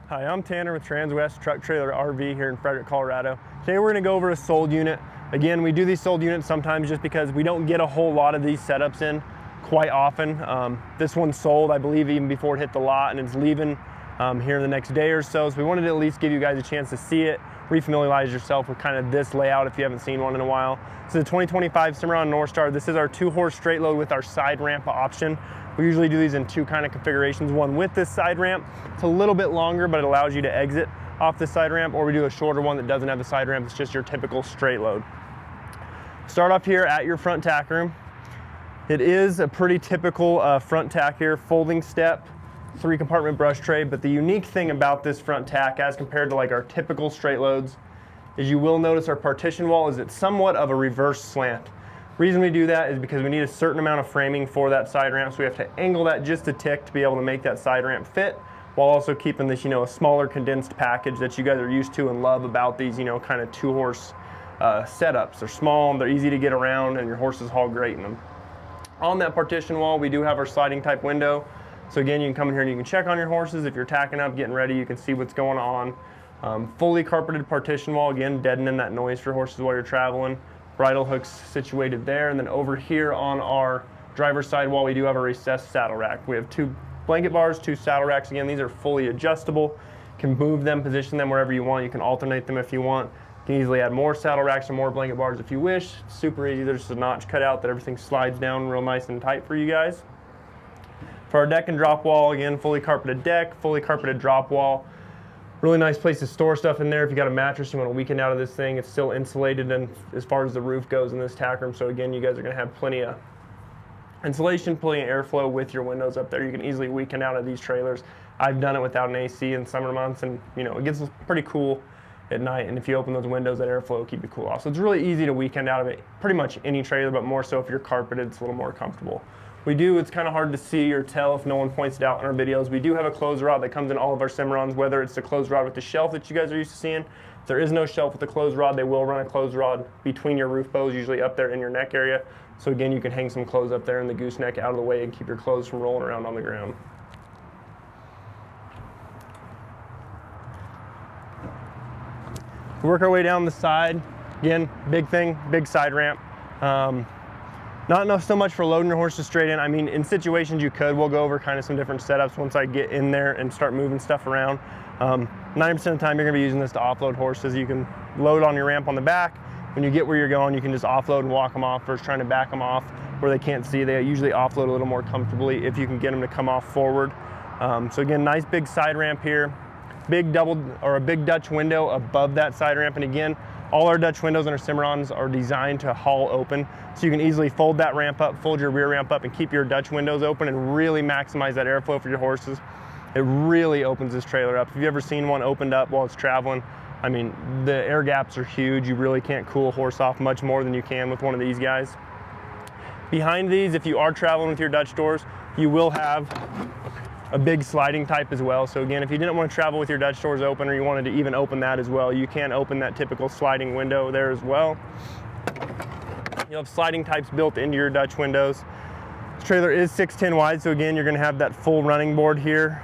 Hi, I'm Tanner with Transwest Truck Trailer RV here in Frederick, Colorado. Today we're going to go over a sold unit. Again, we do these sold units sometimes just because we don't get a whole lot of these setups in quite often. This one's sold, I believe, even before it hit the lot, and it's leaving here in the next day or so. So we wanted to at least give you guys a chance to see it, refamiliarize yourself with kind of this layout if you haven't seen one in a while. So the 2025 Cimarron Norstar, this is our 2-horse straight load with our side ramp option. We usually do these in two kind of configurations, one with this side ramp. It's a little bit longer, but it allows you to exit off the side ramp, or we do a shorter one that doesn't have the side ramp. It's just your typical straight load. Start off here at your front tack room. It is a pretty typical front tack here, folding step, 3-compartment brush tray, but the unique thing about this front tack as compared to like our typical straight loads is you will notice our partition wall is it's somewhat of a reverse slant. Reason we do that is because we need a certain amount of framing for that side ramp, so we have to angle that just a tick to be able to make that side ramp fit, while also keeping this, a smaller condensed package that you guys are used to and love about these, kind of 2-horse setups. They're small, they're easy to get around, and your horses haul great in them. On that partition wall, we do have our sliding type window. So again, you can come in here and you can check on your horses. If you're tacking up, getting ready, you can see what's going on. Fully carpeted partition wall, again, deadening that noise for horses while you're traveling. Bridle hooks situated there, and then over here on our driver's side wall, we do have a recessed saddle rack. We have 2 blanket bars, 2 saddle racks. Again, these are fully adjustable. You can move them, position them wherever you want. You can alternate them if you want. You can easily add more saddle racks or more blanket bars if you wish. It's super easy. There's just a notch cut out that everything slides down real nice and tight for you guys. For our deck and drop wall, again, fully carpeted deck, fully carpeted drop wall. Really nice place to store stuff in there. If you got a mattress you want to weekend out of this thing, it's still insulated and as far as the roof goes in this tack room. So again, you guys are going to have plenty of insulation, plenty of airflow with your windows up there. You can easily weekend out of these trailers. I've done it without an AC in summer months, and it gets pretty cool at night. And if you open those windows, that airflow will keep you cool off. So it's really easy to weekend out of it. Pretty much any trailer, but more so if you're carpeted, it's a little more comfortable. It's kind of hard to see or tell if no one points it out in our videos. We do have a closed rod that comes in all of our Cimarrons, whether it's the closed rod with the shelf that you guys are used to seeing. If there is no shelf with the closed rod, they will run a closed rod between your roof bows, usually up there in your neck area. So again, you can hang some clothes up there in the gooseneck out of the way and keep your clothes from rolling around on the ground. We work our way down the side. Again, big thing, big side ramp. Not so much for loading your horses straight in. I mean, in situations you could. We'll go over kind of some different setups once I get in there and start moving stuff around. 90% of the time you're gonna be using this to offload horses. You can load on your ramp on the back. When you get where you're going, you can just offload and walk them off versus trying to back them off where they can't see. They usually offload a little more comfortably if you can get them to come off forward. So again, nice big side ramp here. Big double or a big Dutch window above that side ramp. And again, all our Dutch windows and our Cimarrons are designed to haul open. So you can easily fold that ramp up, fold your rear ramp up, and keep your Dutch windows open and really maximize that airflow for your horses. It really opens this trailer up. If you've ever seen one opened up while it's traveling, I mean, the air gaps are huge. You really can't cool a horse off much more than you can with one of these guys. Behind these, if you are traveling with your Dutch doors, you will have a big sliding type as well. So again, if you didn't want to travel with your Dutch doors open, or you wanted to even open that as well, you can open that typical sliding window there as well. You'll have sliding types built into your Dutch windows. This trailer is 6'10" wide, so again, you're going to have that full running board here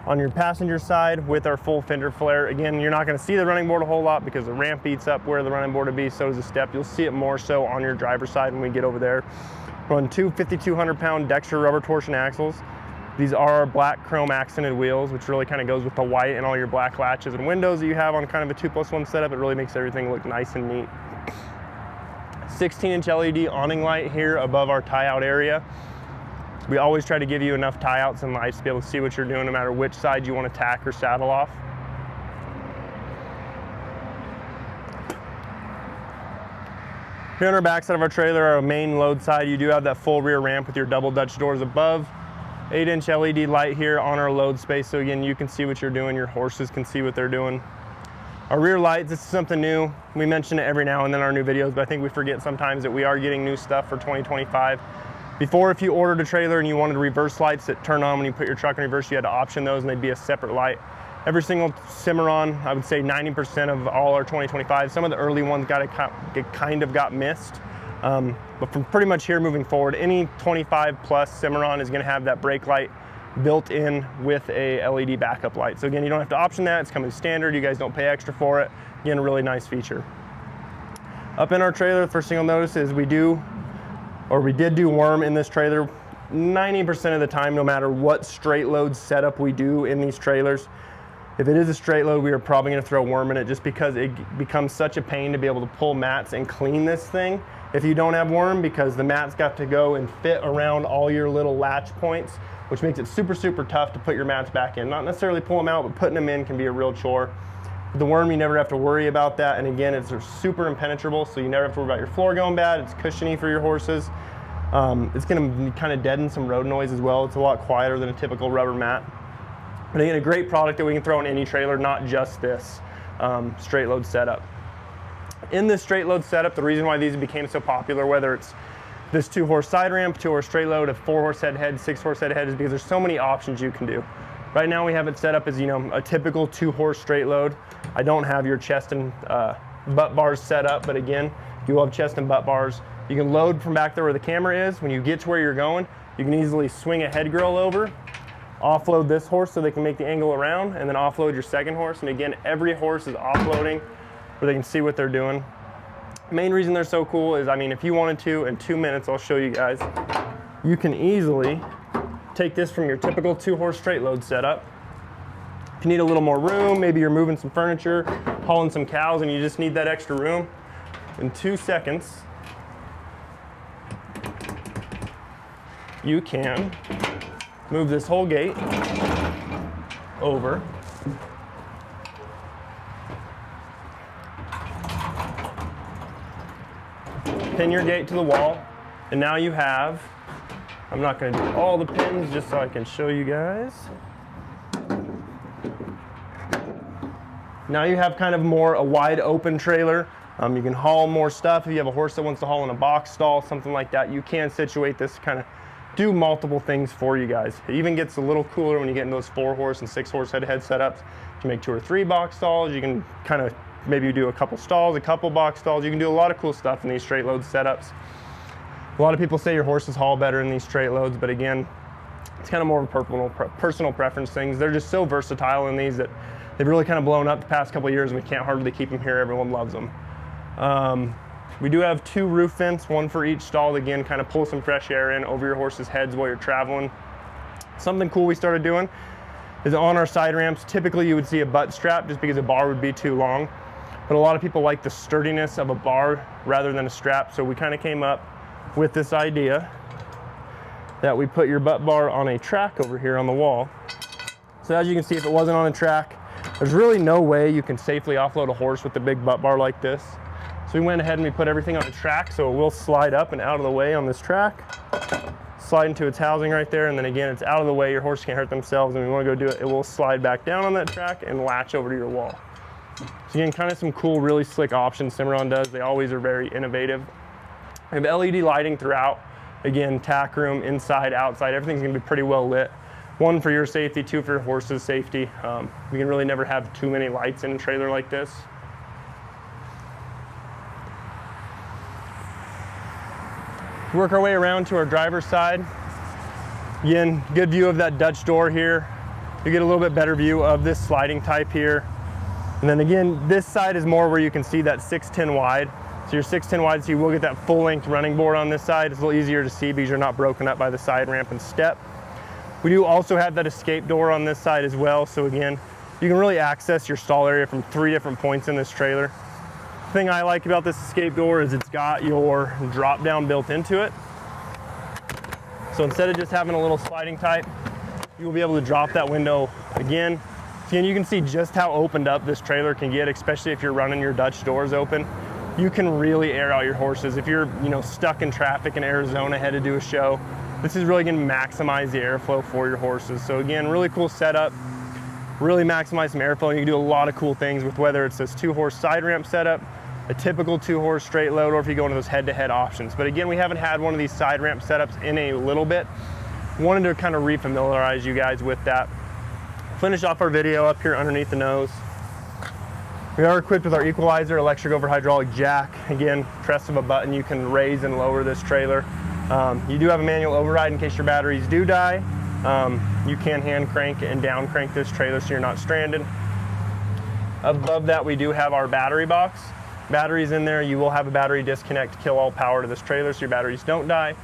on your passenger side with our full fender flare. Again, you're not going to see the running board a whole lot because the ramp eats up where the running board would be, so does the step. You'll see it more so on your driver's side when we get over there. Run 2 5,200-pound Dexter rubber torsion axles. These are our black chrome accented wheels, which really kind of goes with the white and all your black latches and windows that you have on kind of a 2+1 setup. It really makes everything look nice and neat. 16-inch LED awning light here above our tie-out area. We always try to give you enough tie-outs and lights to be able to see what you're doing no matter which side you want to tack or saddle off. Here on our back side of our trailer, our main load side, you do have that full rear ramp with your double Dutch doors above. 8-inch LED light here on our load space, so again, you can see what you're doing, your horses can see what they're doing. Our rear lights, this is something new. We mention it every now and then in our new videos, but I think we forget sometimes that we are getting new stuff for 2025. Before, if you ordered a trailer and you wanted reverse lights that turn on when you put your truck in reverse, you had to option those and they'd be a separate light. Every single Cimarron, I would say 90% of all our 2025, some of the early ones kind of got missed. But from pretty much here moving forward, any 25 plus Cimarron is going to have that brake light built in with a LED backup light. So again, you don't have to option that, it's coming standard, you guys don't pay extra for it. Again, a really nice feature. Up in our trailer, the first thing you'll notice is we did do Werm in this trailer 90% of the time, no matter what straight load setup we do in these trailers. If it is a straight load, we are probably gonna throw Werm in it just because it becomes such a pain to be able to pull mats and clean this thing if you don't have Werm, because the mats got to go and fit around all your little latch points, which makes it super, super tough to put your mats back in. Not necessarily pull them out, but putting them in can be a real chore. With the Werm, you never have to worry about that. And again, it's super impenetrable, so you never have to worry about your floor going bad. It's cushiony for your horses. It's gonna kind of deaden some road noise as well. It's a lot quieter than a typical rubber mat. But again, a great product that we can throw in any trailer, not just this straight load setup. In this straight load setup, the reason why these became so popular, whether it's this 2-horse side ramp, 2-horse straight load, a 4-horse head, 6-horse head, is because there's so many options you can do. Right now we have it set up as, you know, a typical 2-horse straight load. I don't have your chest and butt bars set up, but again, you will have chest and butt bars. You can load from back there where the camera is. When you get to where you're going, you can easily swing a head grill over, offload this horse so they can make the angle around, and then offload your second horse. And again, every horse is offloading where they can see what they're doing. Main reason they're so cool is, I mean, if you wanted to, in 2 minutes, I'll show you guys, you can easily take this from your typical 2-horse straight load setup. If you need a little more room, maybe you're moving some furniture, hauling some cows, and you just need that extra room, in 2 seconds, you can move this whole gate over, pin your gate to the wall, and now you have, I'm not going to do all the pins just so I can show you guys. Now you have kind of more a wide open trailer. You can haul more stuff. If you have a horse that wants to haul in a box stall, something like that, you can situate this to kind of do multiple things for you guys. It even gets a little cooler when you get in those 4-horse and 6-horse head-to-head setups. You can make 2 or 3 box stalls. You can kind of maybe do a couple stalls, a couple box stalls. You can do a lot of cool stuff in these straight load setups. A lot of people say your horses haul better in these straight loads, but again, it's kind of more of a personal preference things. They're just so versatile in these that they've really kind of blown up the past couple of years, and we can't hardly keep them here. Everyone loves them. We do have 2 roof vents, 1 for each stall. Again, kind of pull some fresh air in over your horse's heads while you're traveling. Something cool we started doing is on our side ramps, typically you would see a butt strap just because a bar would be too long. But a lot of people like the sturdiness of a bar rather than a strap, so we kind of came up with this idea that we put your butt bar on a track over here on the wall. So as you can see, if it wasn't on a track, there's really no way you can safely offload a horse with a big butt bar like this. So we went ahead and we put everything on a track so it will slide up and out of the way on this track. Slide into its housing right there, and then again, it's out of the way, your horse can't hurt themselves, and we want to go do it, it will slide back down on that track and latch over to your wall. So again, kind of some cool, really slick options Cimarron does. They always are very innovative. We have LED lighting throughout. Again, tack room, inside, outside, everything's gonna be pretty well lit. 1 for your safety, 2 for your horse's safety. We can really never have too many lights in a trailer like this. Work our way around to our driver's side. Again, good view of that Dutch door here. You get a little bit better view of this sliding type here. And then again, this side is more where you can see that 6'10" wide. So you're 6'10" wide, so you will get that full length running board on this side. It's a little easier to see because you're not broken up by the side ramp and step. We do also have that escape door on this side as well. So again, you can really access your stall area from 3 different points in this trailer. The thing I like about this escape door is it's got your drop down built into it. So instead of just having a little sliding type, you will be able to drop that window again. And you can see just how opened up this trailer can get, especially if you're running your Dutch doors open. You can really air out your horses. If you're stuck in traffic in Arizona, headed to do a show, this is really gonna maximize the airflow for your horses. So again, really cool setup, really maximize some airflow. You can do a lot of cool things with whether it's this 2-horse side ramp setup, a typical 2-horse straight load, or if you go into those head-to-head options. But again, we haven't had one of these side ramp setups in a little bit. Wanted to kind of refamiliarize you guys with that. Finish off our video up here underneath the nose. We are equipped with our equalizer, electric over hydraulic jack. Again, press of a button, you can raise and lower this trailer. You do have a manual override in case your batteries do die. You can hand crank and down crank this trailer so you're not stranded. Above that, we do have our battery box. Batteries in there. You will have a battery disconnect to kill all power to this trailer so your batteries don't die.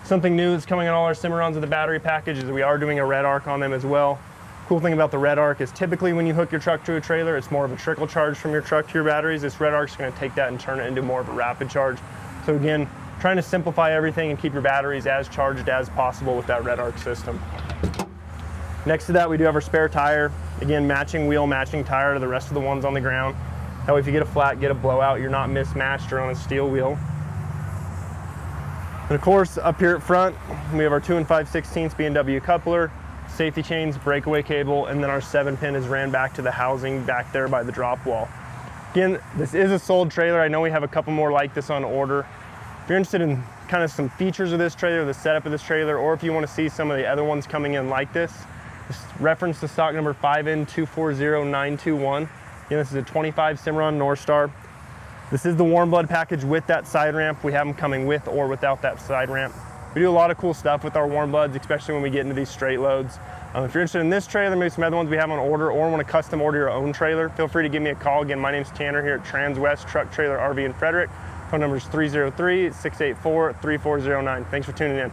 Something new that's coming on all our Cimarrons with the battery package is we are doing a RedArc on them as well. Cool thing about the RedArc is typically when you hook your truck to a trailer, it's more of a trickle charge from your truck to your batteries. This RedArc is going to take that and turn it into more of a rapid charge. So again, trying to simplify everything and keep your batteries as charged as possible with that RedArc system. Next to that, we do have our spare tire. Again, matching wheel, matching tire to the rest of the ones on the ground. That way if you get a flat, get a blowout, you're not mismatched or on a steel wheel. And of course, up here at front, we have our 2 5/16 B&W coupler, safety chains, breakaway cable, and then our 7-pin is ran back to the housing back there by the drop wall. Again, this is a sold trailer. I know we have a couple more like this on order. If you're interested in kind of some features of this trailer, the setup of this trailer, or if you want to see some of the other ones coming in like this, just reference the stock number 5N240921. Again, this is a 25 Cimarron Norstar. This is the Warmblood package with that side ramp. We have them coming with or without that side ramp. We do a lot of cool stuff with our Warmbloods, especially when we get into these straight loads. If you're interested in this trailer, maybe some other ones we have on order, or want to custom order your own trailer, feel free to give me a call. Again, my name's Tanner here at Transwest Truck Trailer RV in Frederick. Phone number is 303-684-3409. Thanks for tuning in.